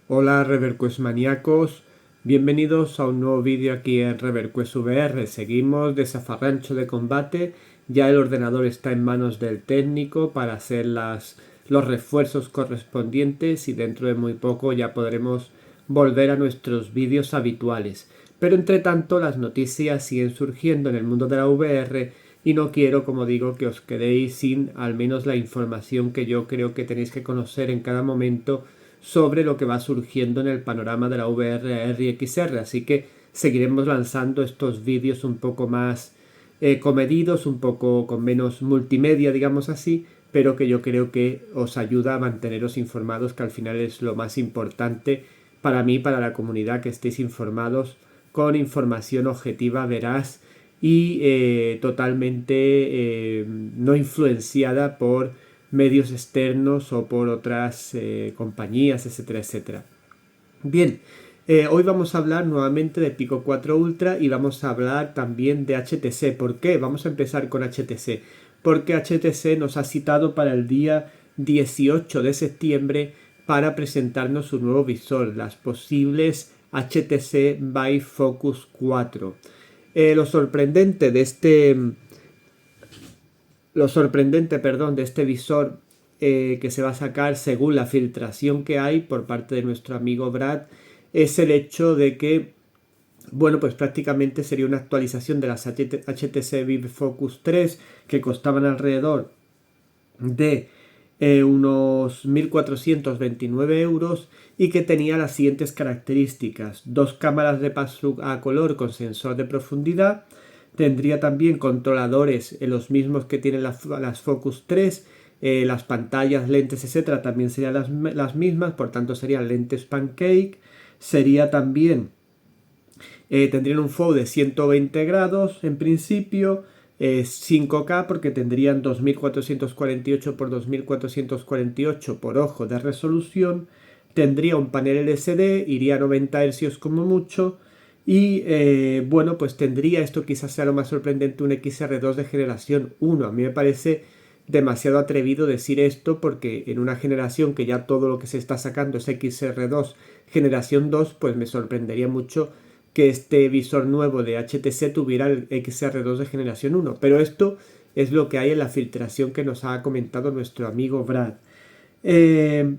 Hola ReverQuest maníacos, bienvenidos a un nuevo vídeo aquí en ReverQuest VR. Seguimos de zafarrancho de combate, ya el ordenador está en manos del técnico para hacer los refuerzos correspondientes y dentro de muy poco ya podremos volver a nuestros vídeos habituales. Pero entre tanto las noticias siguen surgiendo en el mundo de la VR y no quiero, como digo, que os quedéis sin al menos la información que yo creo que tenéis que conocer en cada momento sobre lo que va surgiendo en el panorama de la VR y XR, así que seguiremos lanzando estos vídeos un poco más comedidos, un poco con menos multimedia, digamos así, pero que yo creo que os ayuda a manteneros informados, que al final es lo más importante para mí, para la comunidad, que estéis informados con información objetiva, veraz y totalmente no influenciada por medios externos o por otras compañías, etcétera, etcétera. Bien, hoy vamos a hablar nuevamente de Pico 4 Ultra y vamos a hablar también de HTC. ¿Por qué? Vamos a empezar con HTC. Porque HTC nos ha citado para el día 18 de septiembre para presentarnos su nuevo visor, las posibles HTC Vive Focus 4. Lo sorprendente de este visor que se va a sacar según la filtración que hay por parte de nuestro amigo Brad es el hecho de que, bueno, pues prácticamente sería una actualización de las HTC Vive Focus 3 que costaban alrededor de unos 1.429 euros y que tenía las siguientes características: dos cámaras de pass-through a color con sensor de profundidad. Tendría también controladores, los mismos que tienen las Focus 3, las pantallas, lentes, etcétera, también serían las mismas, por tanto serían lentes Pancake. Sería también, tendrían un FOV de 120 grados en principio, 5K porque tendrían 2448 por 2448 por ojo de resolución. Tendría un panel LCD, iría a 90 Hz como mucho. Y bueno, pues tendría, esto quizás sea lo más sorprendente, un XR2 de generación 1. A mí me parece demasiado atrevido decir esto porque en una generación que ya todo lo que se está sacando es XR2 generación 2, pues me sorprendería mucho que este visor nuevo de HTC tuviera el XR2 de generación 1. Pero esto es lo que hay en la filtración que nos ha comentado nuestro amigo Brad.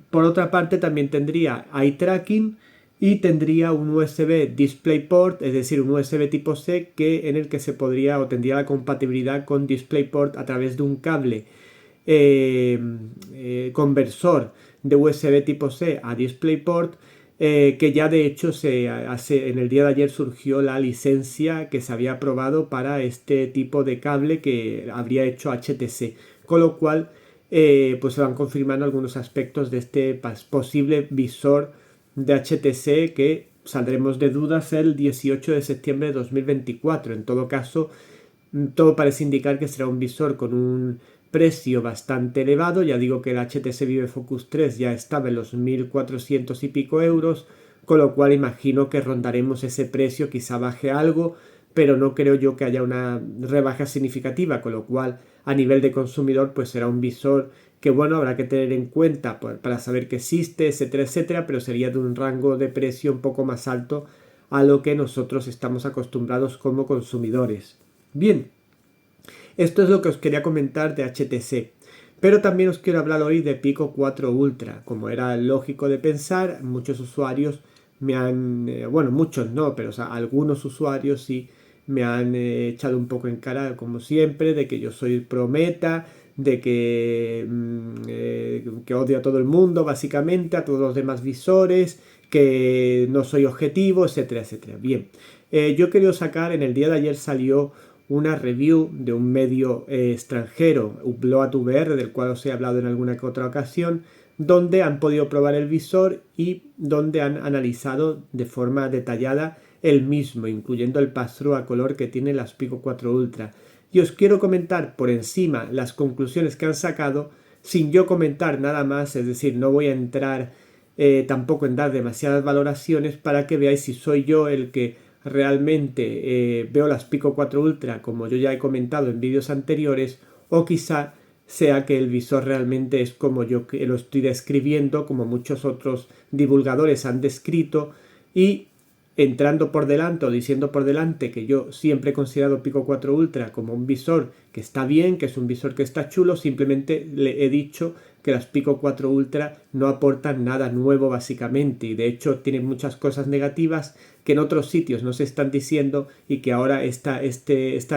Por otra parte también tendría eye tracking y tendría un USB DisplayPort, es decir, un USB tipo C en el que se podría o tendría la compatibilidad con DisplayPort a través de un cable conversor de USB tipo C a DisplayPort, que ya de hecho en el día de ayer surgió la licencia que se había aprobado para este tipo de cable que habría hecho HTC, con lo cual pues se van confirmando algunos aspectos de este posible visor de HTC que saldremos de dudas el 18 de septiembre de 2024. En todo caso, todo parece indicar que será un visor con un precio bastante elevado. Ya digo que el HTC Vive Focus 3 ya estaba en los 1.400 y pico euros, con lo cual imagino que rondaremos ese precio, quizá baje algo, pero no creo yo que haya una rebaja significativa, con lo cual a nivel de consumidor pues será un visor que, bueno, habrá que tener en cuenta para saber que existe, etcétera, etcétera, pero sería de un rango de precio un poco más alto a lo que nosotros estamos acostumbrados como consumidores. Bien, esto es lo que os quería comentar de HTC. Pero también os quiero hablar hoy de Pico 4 Ultra. Como era lógico de pensar, muchos usuarios me han, bueno, muchos no, pero o sea, algunos usuarios sí me han echado un poco en cara, como siempre, de que yo soy pro meta, de que odio a todo el mundo, básicamente, a todos los demás visores, que no soy objetivo, etcétera, etcétera. Bien, yo he querido sacar, en el día de ayer salió una review de un medio extranjero, Upload VR, del cual os he hablado en alguna que otra ocasión, donde han podido probar el visor y donde han analizado de forma detallada el mismo, incluyendo el pass-through a color que tiene las Pico 4 Ultra. Y os quiero comentar por encima las conclusiones que han sacado, sin yo comentar nada más, es decir, no voy a entrar tampoco en dar demasiadas valoraciones para que veáis si soy yo el que realmente veo las Pico 4 Ultra como yo ya he comentado en vídeos anteriores, o quizá sea que el visor realmente es como yo que lo estoy describiendo, como muchos otros divulgadores han descrito, y entrando por delante o diciendo por delante que yo siempre he considerado Pico 4 Ultra como un visor que está bien, que es un visor que está chulo, simplemente le he dicho que las Pico 4 Ultra no aportan nada nuevo básicamente, y de hecho tienen muchas cosas negativas que en otros sitios no se están diciendo y que ahora esta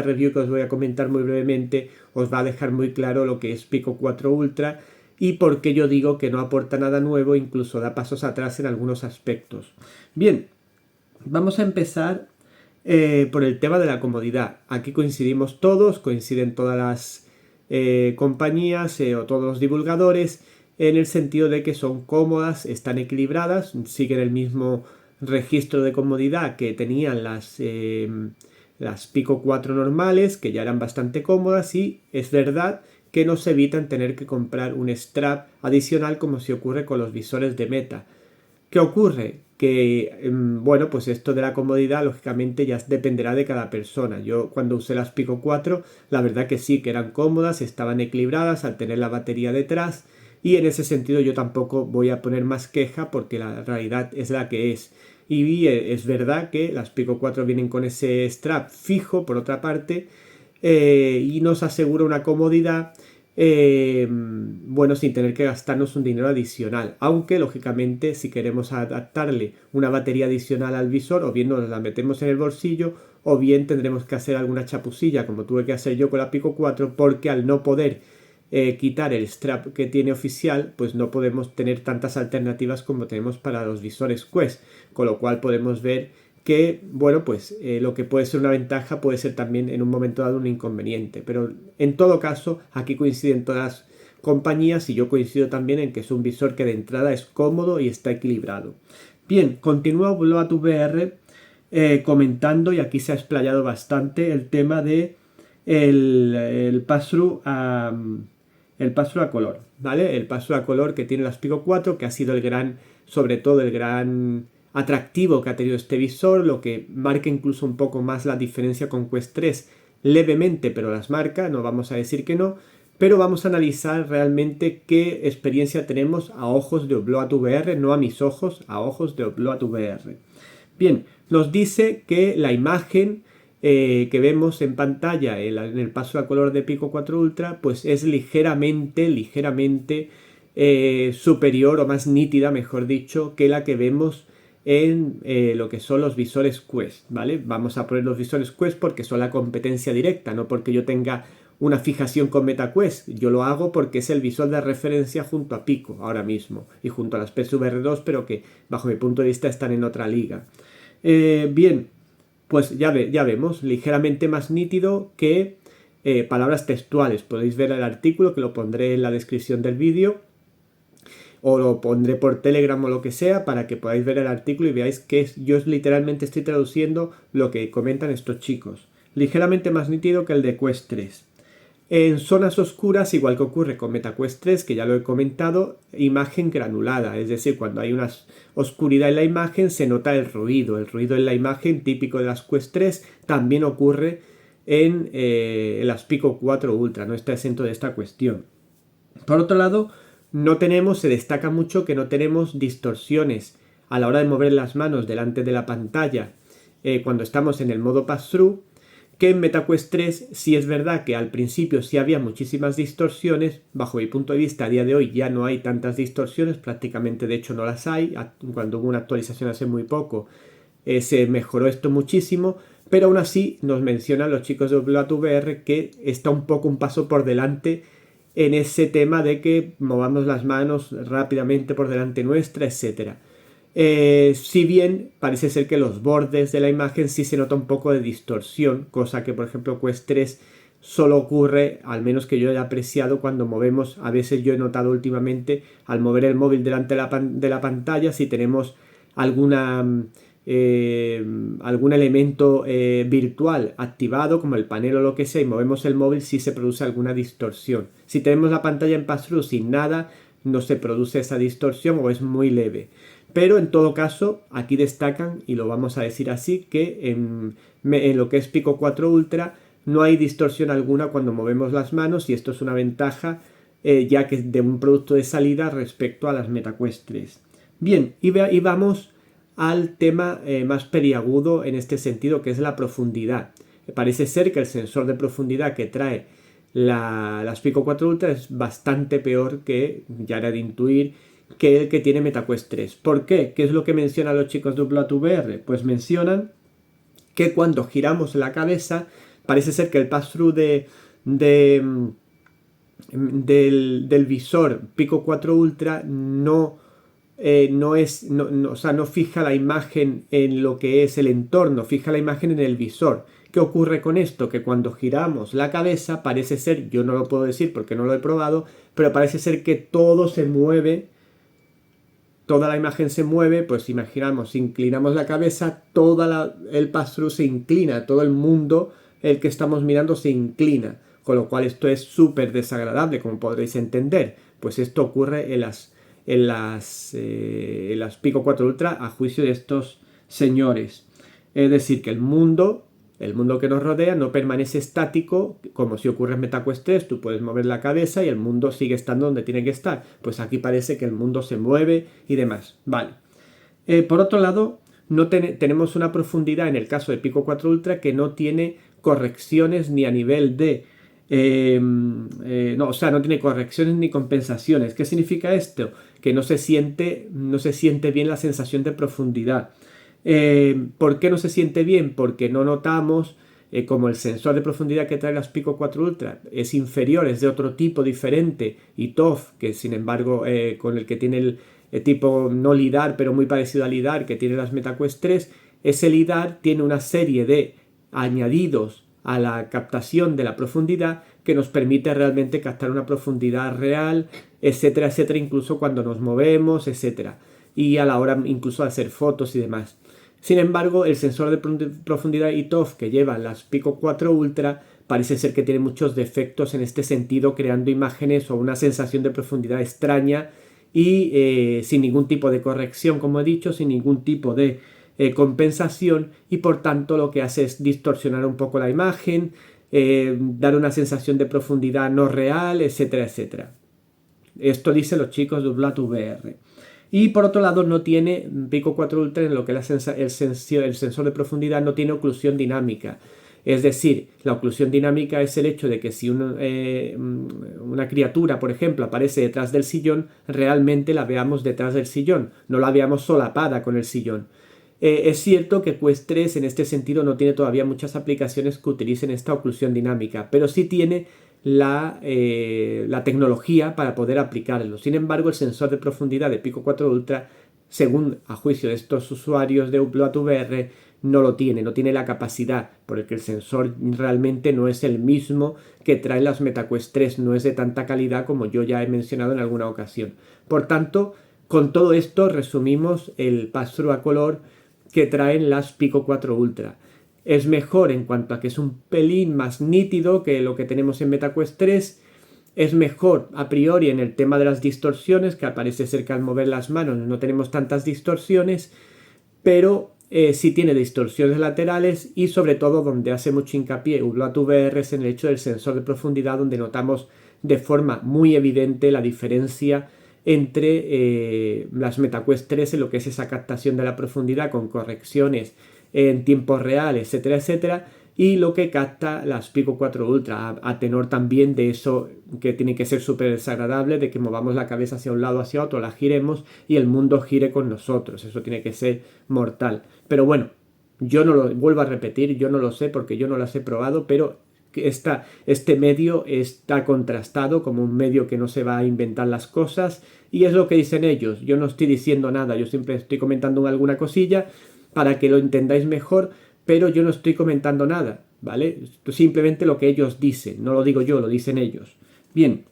review que os voy a comentar muy brevemente os va a dejar muy claro lo que es Pico 4 Ultra y por qué yo digo que no aporta nada nuevo, incluso da pasos atrás en algunos aspectos. Bien, vamos a empezar por el tema de la comodidad. Aquí coincidimos todos, coinciden todas las compañías o todos los divulgadores en el sentido de que son cómodas, están equilibradas, siguen el mismo registro de comodidad que tenían las Pico 4 normales, que ya eran bastante cómodas, y es verdad que nos evitan tener que comprar un strap adicional como si ocurre con los visores de Meta. ¿Qué ocurre? Que, bueno, pues esto de la comodidad lógicamente ya dependerá de cada persona. Yo cuando usé las Pico 4, la verdad que sí, que eran cómodas, estaban equilibradas al tener la batería detrás, y en ese sentido yo tampoco voy a poner más queja porque la realidad es la que es. Y es verdad que las Pico 4 vienen con ese strap fijo, por otra parte, y nos asegura una comodidad, bueno, sin tener que gastarnos un dinero adicional. Aunque, lógicamente, si queremos adaptarle una batería adicional al visor, o bien nos la metemos en el bolsillo, o bien tendremos que hacer alguna chapucilla, como tuve que hacer yo con la Pico 4, porque al no poder quitar el strap que tiene oficial, pues no podemos tener tantas alternativas como tenemos para los visores Quest, con lo cual podemos ver que, bueno, pues lo que puede ser una ventaja puede ser también en un momento dado un inconveniente, pero en todo caso aquí coinciden todas las compañías y yo coincido también en que es un visor que de entrada es cómodo y está equilibrado. Bien, continúa BloatVR comentando, y aquí se ha explayado bastante el tema de el pass-through a color, ¿vale? El pass-through a color que tiene las Pico 4, que ha sido el gran, sobre todo el gran atractivo que ha tenido este visor, lo que marca incluso un poco más la diferencia con Quest 3, levemente, pero las marca, no vamos a decir que no, pero vamos a analizar realmente qué experiencia tenemos a ojos de BloatVR, no a mis ojos, a ojos de BloatVR. Bien, nos dice que la imagen que vemos en pantalla en el paso a color de Pico 4 Ultra, pues es ligeramente superior o más nítida, mejor dicho, que la que vemos en lo que son los visores Quest, ¿vale? Vamos a poner los visores Quest porque son la competencia directa, no porque yo tenga una fijación con MetaQuest. Yo lo hago porque es el visor de referencia junto a Pico ahora mismo y junto a las PSVR 2, pero que bajo mi punto de vista están en otra liga. Bien, pues ya vemos, ligeramente más nítido que palabras textuales. Podéis ver el artículo que lo pondré en la descripción del vídeo o lo pondré por Telegram o lo que sea para que podáis ver el artículo y veáis que yo literalmente estoy traduciendo lo que comentan estos chicos. Ligeramente más nítido que el de Quest 3. En zonas oscuras, igual que ocurre con MetaQuest 3, que ya lo he comentado, imagen granulada, es decir, cuando hay una oscuridad en la imagen se nota el ruido en la imagen típico de las Quest 3 también ocurre en las Pico 4 Ultra, no está exento de esta cuestión. Por otro lado, se destaca mucho que no tenemos distorsiones a la hora de mover las manos delante de la pantalla cuando estamos en el modo pass-through, que en MetaQuest 3 sí es verdad que al principio sí había muchísimas distorsiones. Bajo mi punto de vista, a día de hoy ya no hay tantas distorsiones, prácticamente de hecho no las hay. Cuando hubo una actualización hace muy poco se mejoró esto muchísimo, pero aún así nos mencionan los chicos de BloatVR que está un poco un paso por delante en ese tema de que movamos las manos rápidamente por delante nuestra, etcétera. Si bien parece ser que los bordes de la imagen sí se nota un poco de distorsión, cosa que por ejemplo Quest 3 solo ocurre, al menos que yo haya apreciado, cuando movemos. A veces yo he notado últimamente al mover el móvil delante de la pantalla, si tenemos algún elemento virtual activado como el panel o lo que sea y movemos el móvil, sí se produce alguna distorsión. Si tenemos la pantalla en pass-through sin nada, no se produce esa distorsión o es muy leve. Pero en todo caso, aquí destacan, y lo vamos a decir así, que en lo que es Pico 4 Ultra no hay distorsión alguna cuando movemos las manos y esto es una ventaja ya que de un producto de salida respecto a las MetaQuest 3. Bien, y vamos al tema más peliagudo en este sentido, que es la profundidad. Parece ser que el sensor de profundidad que trae las Pico 4 Ultra es bastante peor que, ya era de intuir, que el que tiene MetaQuest 3. ¿Por qué? ¿Qué es lo que mencionan los chicos de UWR? Pues mencionan que cuando giramos la cabeza parece ser que el pass-through del visor Pico 4 Ultra no fija la imagen en lo que es el entorno, fija la imagen en el visor. ¿Qué ocurre con esto? Que cuando giramos la cabeza parece ser, yo no lo puedo decir porque no lo he probado, pero parece ser que todo se mueve, toda la imagen se mueve, pues imaginamos, si inclinamos la cabeza, el pass-through se inclina, todo el mundo, el que estamos mirando se inclina, con lo cual esto es súper desagradable, como podréis entender. Pues esto ocurre en las Pico 4 Ultra a juicio de estos señores. Es decir, que el mundo que nos rodea no permanece estático, como si ocurre en MetaQuest 3, tú puedes mover la cabeza y el mundo sigue estando donde tiene que estar. Pues aquí parece que el mundo se mueve y demás. Vale. Por otro lado, tenemos una profundidad en el caso de Pico 4 Ultra que no tiene correcciones ni a nivel de... no tiene correcciones ni compensaciones. ¿Qué significa esto? Que no se siente bien la sensación de profundidad. ¿Por qué no se siente bien? Porque no notamos, como el sensor de profundidad que trae las Pico 4 Ultra es inferior, es de otro tipo diferente, y TOF, que sin embargo con el que tiene el tipo no LIDAR, pero muy parecido al LIDAR que tiene las MetaQuest 3, ese LIDAR tiene una serie de añadidos a la captación de la profundidad que nos permite realmente captar una profundidad real, etcétera, etcétera, incluso cuando nos movemos, etcétera, y a la hora incluso de hacer fotos y demás. Sin embargo, el sensor de profundidad ITOF que lleva las Pico 4 Ultra parece ser que tiene muchos defectos en este sentido, creando imágenes o una sensación de profundidad extraña y sin ningún tipo de corrección, como he dicho, sin ningún tipo de compensación, y por tanto lo que hace es distorsionar un poco la imagen, dar una sensación de profundidad no real, etcétera, etcétera. Esto dicen los chicos de UWR. Y por otro lado no tiene Pico 4 Ultra en lo que es el sensor de profundidad, no tiene oclusión dinámica. Es decir, la oclusión dinámica es el hecho de que si una criatura, por ejemplo, aparece detrás del sillón, realmente la veamos detrás del sillón, no la veamos solapada con el sillón. Es cierto que Quest 3 en este sentido no tiene todavía muchas aplicaciones que utilicen esta oclusión dinámica, pero sí tiene la tecnología para poder aplicarlo. Sin embargo, el sensor de profundidad de Pico 4 Ultra, según a juicio de estos usuarios de UWR, no lo tiene, no tiene la capacidad, porque el sensor realmente no es el mismo que traen las MetaQuest 3, no es de tanta calidad como yo ya he mencionado en alguna ocasión. Por tanto, con todo esto resumimos el pass-through a color que traen las Pico 4 Ultra. Es mejor en cuanto a que es un pelín más nítido que lo que tenemos en MetaQuest 3. Es mejor a priori en el tema de las distorsiones, que parece ser que al mover las manos no tenemos tantas distorsiones, pero sí tiene distorsiones laterales, y sobre todo donde hace mucho hincapié UWR es en el hecho del sensor de profundidad, donde notamos de forma muy evidente la diferencia entre las MetaQuest 3 en lo que es esa captación de la profundidad con correcciones en tiempo real, etcétera, etcétera, y lo que capta las Pico 4 Ultra, a tenor también de eso que tiene que ser súper desagradable, de que movamos la cabeza hacia un lado, hacia otro, la giremos y el mundo gire con nosotros. Eso tiene que ser mortal. Pero bueno, yo no lo vuelvo a repetir, yo no lo sé porque yo no las he probado, pero este medio está contrastado como un medio que no se va a inventar las cosas, y es lo que dicen ellos. Yo no estoy diciendo nada, yo siempre estoy comentando alguna cosilla para que lo entendáis mejor, pero yo no estoy comentando nada, ¿vale? Simplemente lo que ellos dicen, no lo digo yo, lo dicen ellos. Bien.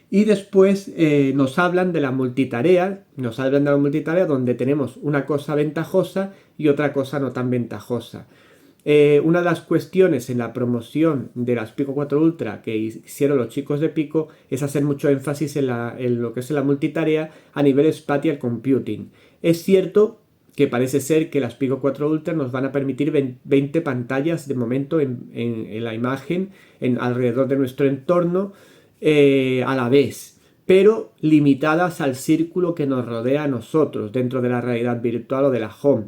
Y después nos hablan de la multitarea, donde tenemos una cosa ventajosa y otra cosa no tan ventajosa. Una de las cuestiones en la promoción de las Pico 4 Ultra que hicieron los chicos de Pico es hacer mucho énfasis en lo que es la multitarea a nivel spatial computing. Es cierto que parece ser que las Pico 4 Ultra nos van a permitir 20 pantallas de momento en la imagen, alrededor de nuestro entorno, a la vez, pero limitadas al círculo que nos rodea a nosotros dentro de la realidad virtual o de la home.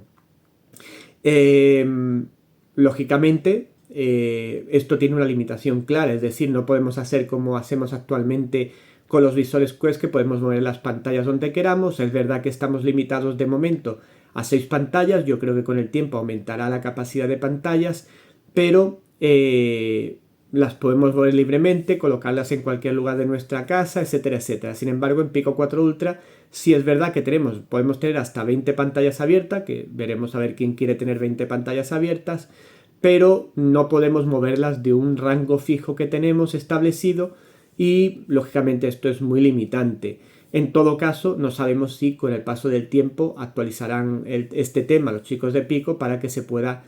Lógicamente, esto tiene una limitación clara, es decir, no podemos hacer como hacemos actualmente con los visores Quest, que podemos mover las pantallas donde queramos. Es verdad que estamos limitados de momento a 6 pantallas, yo creo que con el tiempo aumentará la capacidad de pantallas, pero las podemos mover libremente, colocarlas en cualquier lugar de nuestra casa, etcétera, etcétera. Sin embargo, en Pico 4 Ultra sí es verdad que podemos tener hasta 20 pantallas abiertas, que veremos a ver quién quiere tener 20 pantallas abiertas, pero no podemos moverlas de un rango fijo que tenemos establecido y lógicamente esto es muy limitante. En todo caso, no sabemos si con el paso del tiempo actualizarán este tema los chicos de Pico para que se pueda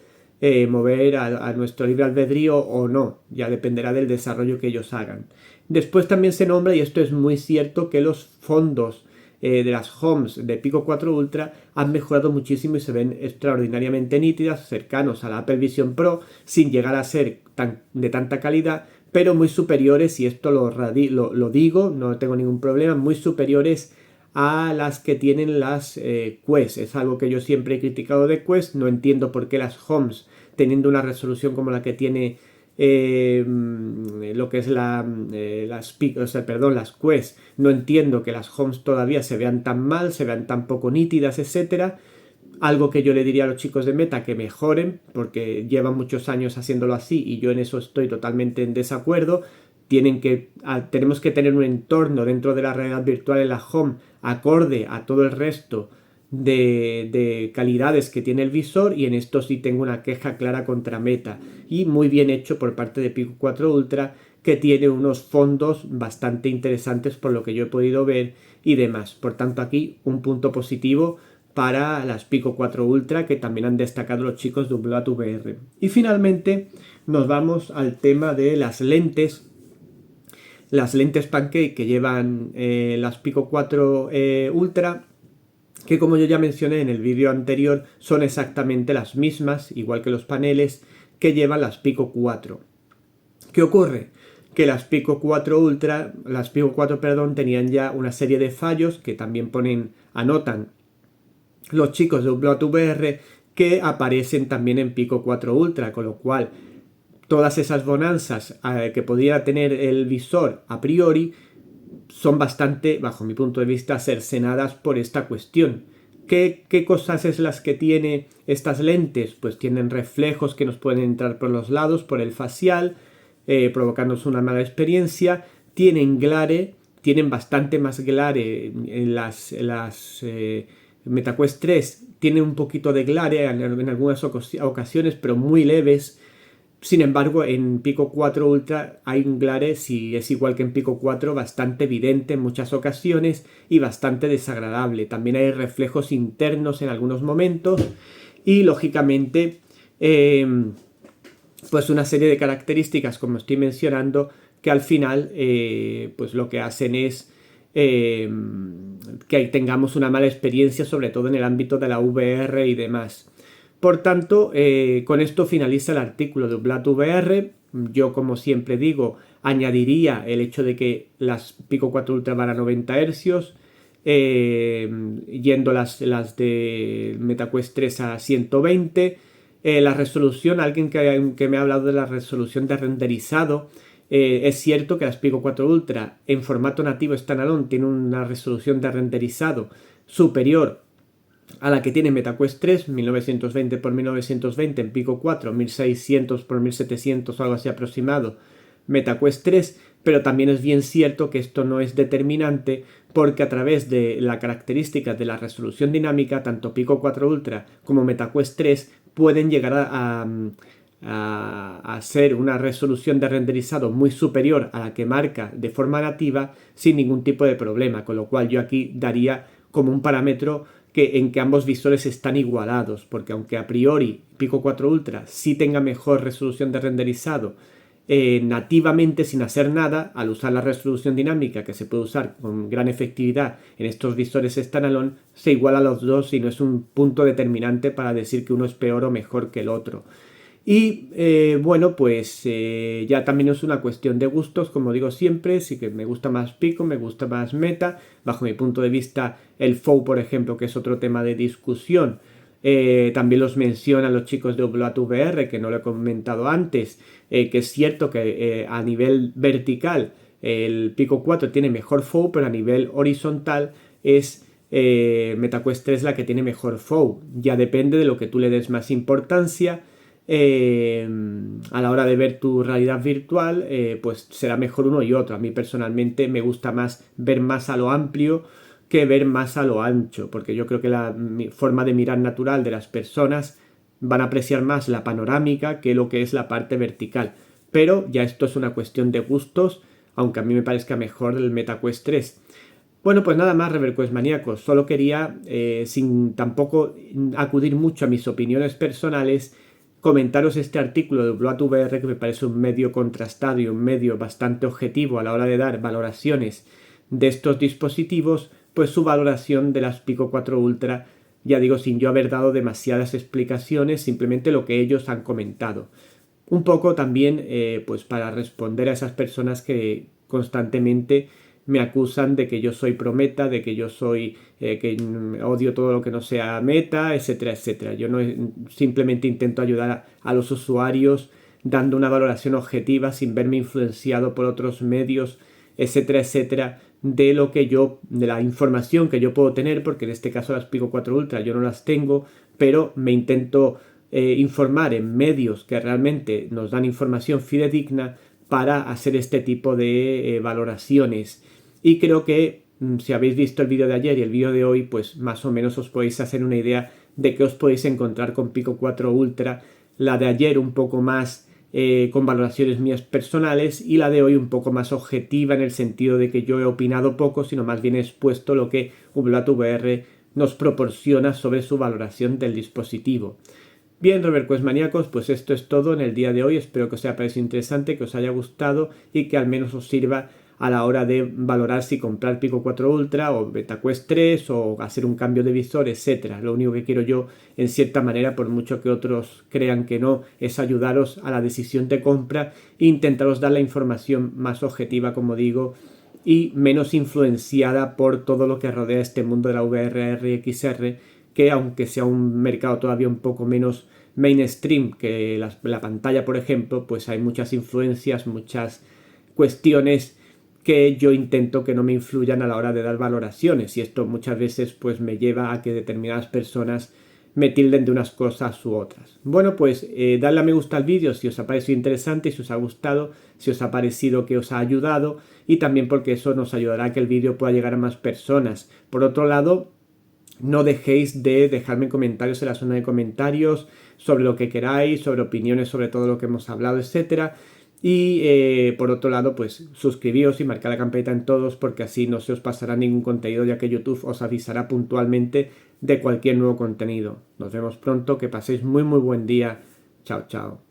mover a nuestro libre albedrío o no, ya dependerá del desarrollo que ellos hagan. Después también se nombra, y esto es muy cierto, que los fondos de las homes de Pico 4 Ultra han mejorado muchísimo y se ven extraordinariamente nítidas, cercanos a la Apple Vision Pro, sin llegar a ser de tanta calidad, pero muy superiores, y esto lo digo, no tengo ningún problema, muy superiores a las que tienen las Quest. Es algo que yo siempre he criticado de Quest. No entiendo por qué las homes, teniendo una resolución como la que tiene lo que es las Quest, no entiendo que las homes todavía se vean tan mal, se vean tan poco nítidas, etcétera. Algo que yo le diría a los chicos de Meta que mejoren, porque llevan muchos años haciéndolo así y yo en eso estoy totalmente en desacuerdo. Tenemos que tener un entorno dentro de la realidad virtual en la home acorde a todo el resto de calidades que tiene el visor, y en esto sí tengo una queja clara contra Meta, y muy bien hecho por parte de Pico 4 Ultra, que tiene unos fondos bastante interesantes por lo que yo he podido ver y demás. Por tanto, aquí un punto positivo para las Pico 4 Ultra, que también han destacado los chicos de Umblat VR. Y finalmente nos vamos al tema de las lentes Pancake que llevan las Pico 4 Ultra, que como yo ya mencioné en el vídeo anterior, son exactamente las mismas, igual que los paneles, que llevan las Pico 4. ¿Qué ocurre? Que las Pico 4 perdón, tenían ya una serie de fallos que también anotan los chicos de Umblat VR, que aparecen también en Pico 4 Ultra, con lo cual todas esas bonanzas que podría tener el visor a priori son bastante, bajo mi punto de vista, cercenadas por esta cuestión. ¿Qué cosas es las que tiene estas lentes? Pues tienen reflejos que nos pueden entrar por los lados, por el facial, provocándonos una mala experiencia. Tienen glare, tienen bastante más glare en las MetaQuest 3. Tienen un poquito de glare en algunas ocasiones, pero muy leves. Sin embargo, en Pico 4 Ultra hay un glare, si es igual que en Pico 4, bastante evidente en muchas ocasiones y bastante desagradable. También hay reflejos internos en algunos momentos y, lógicamente, pues una serie de características, como estoy mencionando, que al final pues lo que hacen es que tengamos una mala experiencia, sobre todo en el ámbito de la VR y demás. Por tanto, con esto finaliza el artículo de Umblat VR. Yo, como siempre digo, añadiría el hecho de que las Pico 4 Ultra van a 90 Hz, yendo las de MetaQuest 3 a 120. La resolución, alguien que me ha hablado de la resolución de renderizado, es cierto que las Pico 4 Ultra en formato nativo standalone tienen una resolución de renderizado superior a la que tiene MetaQuest 3, 1920 x 1920, en Pico 4, 1600 x 1700 o algo así aproximado, MetaQuest 3, pero también es bien cierto que esto no es determinante, porque a través de la característica de la resolución dinámica, tanto Pico 4 Ultra como MetaQuest 3 pueden llegar a ser una resolución de renderizado muy superior a la que marca de forma nativa sin ningún tipo de problema, con lo cual yo aquí daría como un parámetro en que ambos visores están igualados, porque aunque a priori Pico 4 Ultra sí tenga mejor resolución de renderizado nativamente sin hacer nada, al usar la resolución dinámica que se puede usar con gran efectividad en estos visores standalone, se iguala a los dos y no es un punto determinante para decir que uno es peor o mejor que el otro. Y bueno, pues ya también es una cuestión de gustos, como digo siempre, sí que me gusta más Pico, me gusta más Meta, bajo mi punto de vista el FOU, por ejemplo, que es otro tema de discusión, también los mencionan los chicos de Obloat VR, que no lo he comentado antes, que es cierto que a nivel vertical el Pico 4 tiene mejor FOU, pero a nivel horizontal es MetaQuest 3 la que tiene mejor FOU. Ya depende de lo que tú le des más importancia. A la hora de ver tu realidad virtual, pues será mejor uno y otro. A mí personalmente me gusta más ver más a lo amplio que ver más a lo ancho, porque yo creo que la forma de mirar natural de las personas van a apreciar más la panorámica que lo que es la parte vertical. Pero ya esto es una cuestión de gustos, aunque a mí me parezca mejor el MetaQuest 3. Bueno, pues nada más, Reverquest maníacos. Solo quería, sin tampoco acudir mucho a mis opiniones personales, comentaros este artículo de Bloat VR, que me parece un medio contrastado y un medio bastante objetivo a la hora de dar valoraciones de estos dispositivos, pues su valoración de las Pico 4 Ultra, ya digo, sin yo haber dado demasiadas explicaciones, simplemente lo que ellos han comentado. Un poco también, pues para responder a esas personas que constantemente me acusan de que yo soy pro meta, de que yo soy, que odio todo lo que no sea meta, etcétera, etcétera. Yo no simplemente intento ayudar a los usuarios dando una valoración objetiva sin verme influenciado por otros medios, etcétera, etcétera, de lo que yo, de la información que yo puedo tener, porque en este caso las Pico 4 Ultra yo no las tengo, pero me intento informar en medios que realmente nos dan información fidedigna para hacer este tipo de valoraciones. Y creo que si habéis visto el vídeo de ayer y el vídeo de hoy, pues más o menos os podéis hacer una idea de qué os podéis encontrar con Pico 4 Ultra. La de ayer un poco más con valoraciones mías personales y la de hoy un poco más objetiva en el sentido de que yo he opinado poco, sino más bien he expuesto lo que Ublat VR nos proporciona sobre su valoración del dispositivo. Bien, Reverquest maníacos, pues esto es todo en el día de hoy. Espero que os haya parecido interesante, que os haya gustado y que al menos os sirva a la hora de valorar si comprar Pico 4 Ultra o MetaQuest 3 o hacer un cambio de visor, etcétera. Lo único que quiero yo, en cierta manera, por mucho que otros crean que no, es ayudaros a la decisión de compra e intentaros dar la información más objetiva, como digo, y menos influenciada por todo lo que rodea este mundo de la VR y XR, que aunque sea un mercado todavía un poco menos mainstream que la pantalla, por ejemplo, pues hay muchas influencias, muchas cuestiones que yo intento que no me influyan a la hora de dar valoraciones, y esto muchas veces pues me lleva a que determinadas personas me tilden de unas cosas u otras. Bueno, pues dadle a me gusta al vídeo si os ha parecido interesante, si os ha gustado, si os ha parecido que os ha ayudado, y también porque eso nos ayudará a que el vídeo pueda llegar a más personas. Por otro lado, no dejéis de dejarme comentarios en la zona de comentarios sobre lo que queráis, sobre opiniones sobre todo lo que hemos hablado, etcétera. Y por otro lado, pues suscribíos y marcad la campanita en todos, porque así no se os pasará ningún contenido, ya que YouTube os avisará puntualmente de cualquier nuevo contenido. Nos vemos pronto, que paséis muy buen día. Chao, chao.